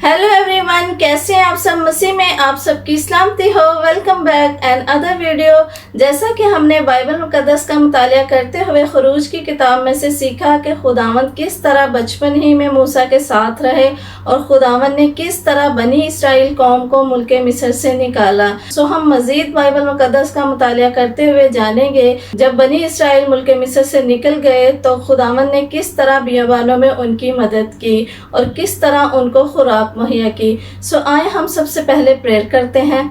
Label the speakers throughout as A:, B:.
A: Hello everyone, कैसे हैं आप सब। मसीह में आप सबकी सलामती हो। Welcome back and other video. जैसा कि हमने बाइबल मुकद्दस का मुतालिया करते हुए खरूज की किताब में से सीखा कि खुदावंद किस तरह बचपन ही में मूसा के साथ रहे और खुदावंद ने किस तरह बनी इसराइल कौम को मुल्क मिस्र से निकाला। सो हम मजीद बाइबल मुकद्दस का मुतालिया करते हुए जानेंगे जब बनी इसराइल मुल्क मिस्र से निकल गए तो खुदावंद ने किस तरह बियाबानों में उनकी मदद की और किस तरह उनको खुराक मुहैया की। सो आए हम सबसे पहले प्रेयर करते हैं।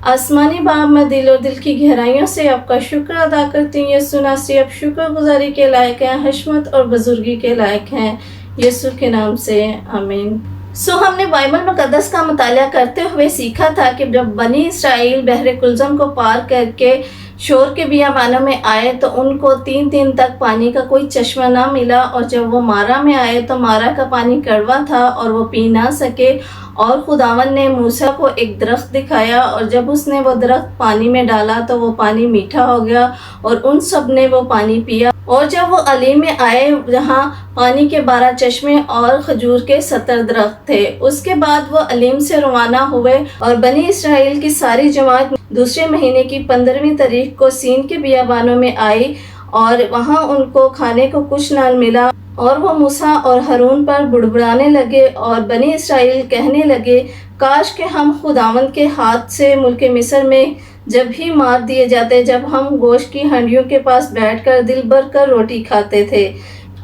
A: आसमानी बाप, मैं दिल और दिल की गहराइयों से आपका शुक्र अदा करती हूँ। यीशु नासरी आप शुक्रगुजारी के लायक हैं, हशमत और बुजुर्गी के लायक हैं, यीशु के नाम से आमीन। सो हमने बाइबल मुकद्दस का मुतालिया करते हुए सीखा था कि जब बनी इसराइल बहरे कुलज़म को पार करके शोर के बियाबानों में आए तो उनको 3 दिन तक पानी का कोई चश्मा ना मिला, और जब वो मारा में आए तो मारा का पानी कड़वा था और वो पी ना सके। और खुदावन ने मूसा को एक दरख्त दिखाया और जब उसने वो दरख्त पानी में डाला तो वो पानी मीठा हो गया और उन सब ने वो पानी पिया। और जब वो अलीम में आए जहाँ पानी के 12 चश्मे और खजूर के 70 दरख्त थे, उसके बाद वो अलीम से रवाना हुए और बनी इसराइल की सारी जमात दूसरे महीने की 15वीं तारीख को सीन के बियाबानों में आई और वहाँ उनको खाने को कुछ न मिला। और वो मूसा और हारून पर बुड़बुड़ाने लगे और बनी इसराइल कहने लगे, काश के हम खुदावंद के हाथ से मुल्क मिस्र में जब भी मार दिए जाते, जब हम गोश्त की हंडियों के पास बैठकर दिल भर कर रोटी खाते थे।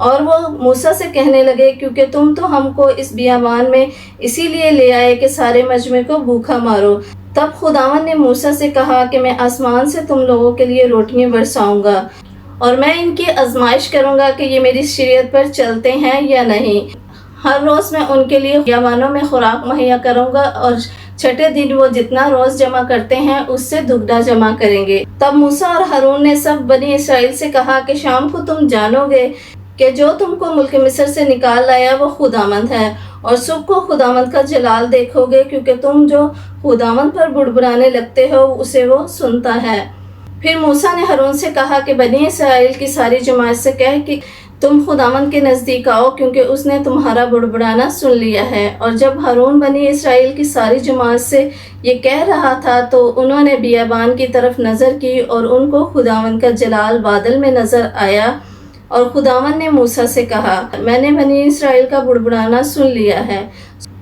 A: और वो मूसा से कहने लगे, क्योंकि तुम तो हमको इस बियाबान में इसीलिए ले आए कि सारे मजमे को भूखा मारो। तब खुदावंद ने मूसा से कहा कि मैं आसमान से तुम लोगों के लिए रोटियां बरसाऊंगा और मैं इनकी आजमाइश करूंगा कि ये मेरी शरीयत पर चलते हैं या नहीं। हर रोज़ मैं उनके लिए बियाबानों में खुराक मुहैया करूंगा और छठे दिन वो जितना रोज़ जमा करते हैं उससे दुगना जमा करेंगे। तब मूसा और हारून ने सब बनी इसराइल से कहा कि शाम को तुम जानोगे कि जो तुमको मुल्क मिस्र से निकाल लाया वो खुदावंद है, और सुबह को खुदावंद का जलाल देखोगे, क्योंकि तुम जो खुदावंद पर बुड़बुड़ाने लगते हो उसे वो सुनता है। फिर मूसा ने हारून से कहा कि बनी इसराइल की सारी जमात से कह कि तुम खुदावंद के नज़दीक आओ, क्योंकि उसने तुम्हारा बुड़बुड़ाना सुन लिया है। और जब हारून बनी इसराइल की सारी जमात से ये कह रहा था तो उन्होंने बियाबान की तरफ नज़र की और उनको खुदावंद का जलाल बादल में नज़र आया। और खुदावंद ने मूसा से कहा, मैंने बनी इसराइल का बुड़बुड़ाना सुन लिया है,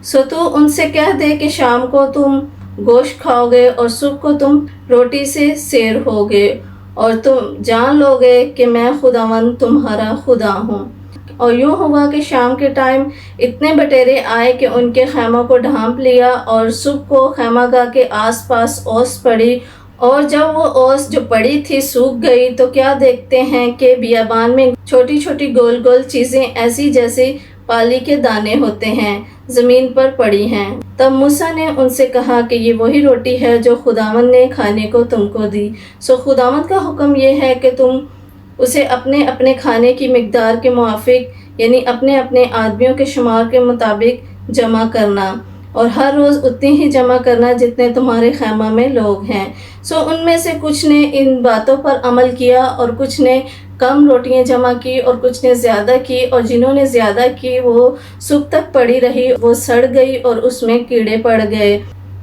A: सो तू उनसे कह दे कि शाम को तुम गोश्त खाओगे और सुबह को तुम रोटी से सैर होगे और तुम जान लोगे कि मैं खुदावंद तुम्हारा खुदा हूँ। और यूँ हुआ कि शाम के टाइम इतने बटेरे आए कि उनके खैमों को ढांप लिया और सुबह को खैमागाह के आसपास ओस पड़ी, और जब वो ओस जो पड़ी थी सूख गई तो क्या देखते हैं कि बियाबान में छोटी छोटी गोल गोल चीज़ें ऐसी जैसे पाली के दाने होते हैं ज़मीन पर पड़ी हैं। तब मूसा ने उनसे कहा कि ये वही रोटी है जो खुदावंद ने खाने को तुमको दी। सो खुदावंद का हुक्म ये है कि तुम उसे अपने अपने खाने की मिकदार के मुआफिक, यानी अपने अपने आदमियों के शुमार के मुताबिक जमा करना, और हर रोज़ उतनी ही जमा करना जितने तुम्हारे खैमा में लोग हैं। सो उनमें से कुछ ने इन बातों पर अमल किया और कुछ ने कम रोटियां जमा की और कुछ ने ज़्यादा की, और जिन्होंने ज़्यादा की वो सुबह तक पड़ी रही, वो सड़ गई और उसमें कीड़े पड़ गए।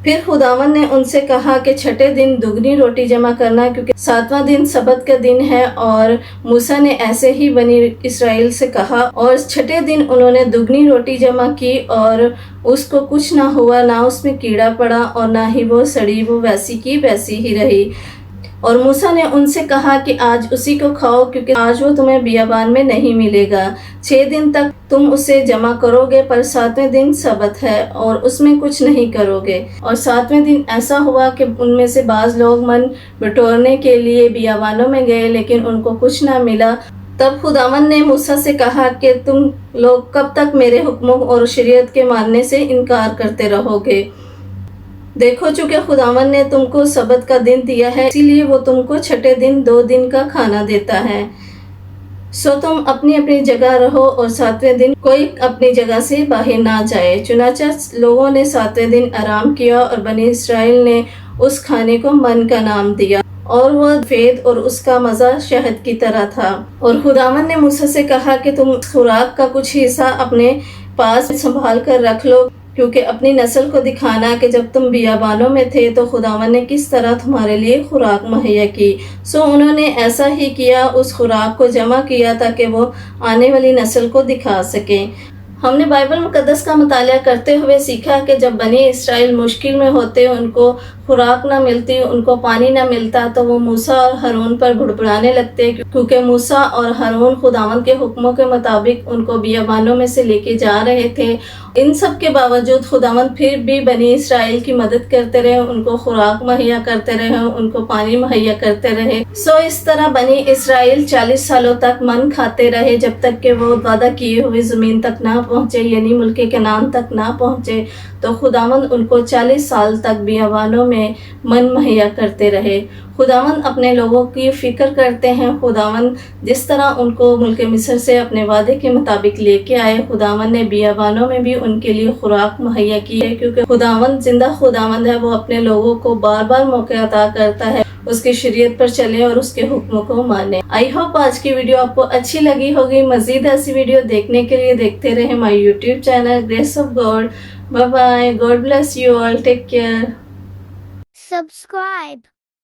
A: फिर खुदावंद ने उनसे कहा कि छठे दिन दुगनी रोटी जमा करना, क्योंकि 7वां दिन सबत का दिन है। और मूसा ने ऐसे ही बनी इसराइल से कहा और छठे दिन उन्होंने दुगनी रोटी जमा की और उसको कुछ ना हुआ, ना उसमें कीड़ा पड़ा और ना ही वो सड़ी, वो वैसी की वैसी ही रही। और मूसा ने उनसे कहा कि आज उसी को खाओ, क्योंकि आज वो तुम्हें बियाबान में नहीं मिलेगा। 6 दिन तक तुम उसे जमा करोगे, पर 7वें दिन सबत है और उसमें कुछ नहीं करोगे। और 7वें दिन ऐसा हुआ कि उनमें से बाज़ लोग मन बटोरने के लिए बियाबानों में गए, लेकिन उनको कुछ ना मिला। तब खुदावंद ने मूसा से कहा कि तुम लोग कब तक मेरे हुक्मों और शरीयत के मानने से इनकार करते रहोगे। देखो, चूँकि खुदावंद ने तुमको सबत का दिन दिया है, इसीलिए वो तुमको छठे दिन 2 दिन का खाना देता है। सो तुम अपनी अपनी जगह रहो और 7वें दिन कोई अपनी जगह से बाहर ना जाए। चुनाचा लोगों ने 7वें दिन आराम किया और बनी इसराइल ने उस खाने को मन का नाम दिया, और वह फेद और उसका मज़ा शहद की तरह था। और खुदावंद ने मूसा से कहा कि तुम खुराक का कुछ हिस्सा अपने पास संभाल कर रख लो, کیونکہ اپنی نسل کو دکھانا کہ جب تم بیابانوں میں تھے تو خداوند نے کس طرح تمہارے لیے خوراک مہیا کی۔ انہوں نے ایسا ہی کیا، اس خوراک کو جمع کیا تاکہ وہ آنے والی نسل کو دکھا سکیں۔ ہم نے بائبل مقدس کا مطالعہ کرتے ہوئے سیکھا کہ جب بنی اسرائیل مشکل میں ہوتے، ان کو خوراک نہ ملتی، ان کو پانی نہ ملتا، تو وہ موسیٰ اور ہارون پر بڑبڑانے لگتے، کیونکہ موسیٰ اور ہارون خداوند کے حکموں کے مطابق ان کو بیابانوں میں سے لے کے جا رہے تھے۔ ان سب کے باوجود خداوند پھر بھی بنی اسرائیل کی مدد کرتے رہے، ان کو خوراک مہیا کرتے رہے، ان کو پانی مہیا کرتے رہے۔ اس طرح بنی اسرائیل 40 سالوں تک من کھاتے رہے، جب تک کہ وہ وعدہ کیے ہوئے زمین تک نہ پہنچے، یعنی ملک کنعان تک نہ پہنچے۔ تو خداوند ان کو 40 سال تک بیابانوں میں من مہیا کرتے رہے۔ خداوند اپنے لوگوں کی فکر کرتے ہیں۔ خداوند جس طرح ان کو ملک مصر سے اپنے وعدے کے مطابق لے کے آئے، خداوند نے بیابانوں میں بھی ان کے لیے خوراک مہیا کی ہے، کیونکہ خداوند زندہ خداوند ہے۔ وہ اپنے لوگوں کو بار بار موقع عطا کرتا ہے، اس کی شریعت پر چلیں اور اس کے حکموں کو مانیں۔ آئی ہوپ آج کی ویڈیو آپ کو اچھی لگی ہوگی۔ مزید ایسی ویڈیو دیکھنے کے لیے دیکھتے رہیں ہماری YouTube channel grace of God. Bye bye. God bless you all. Take care.
B: Subscribe.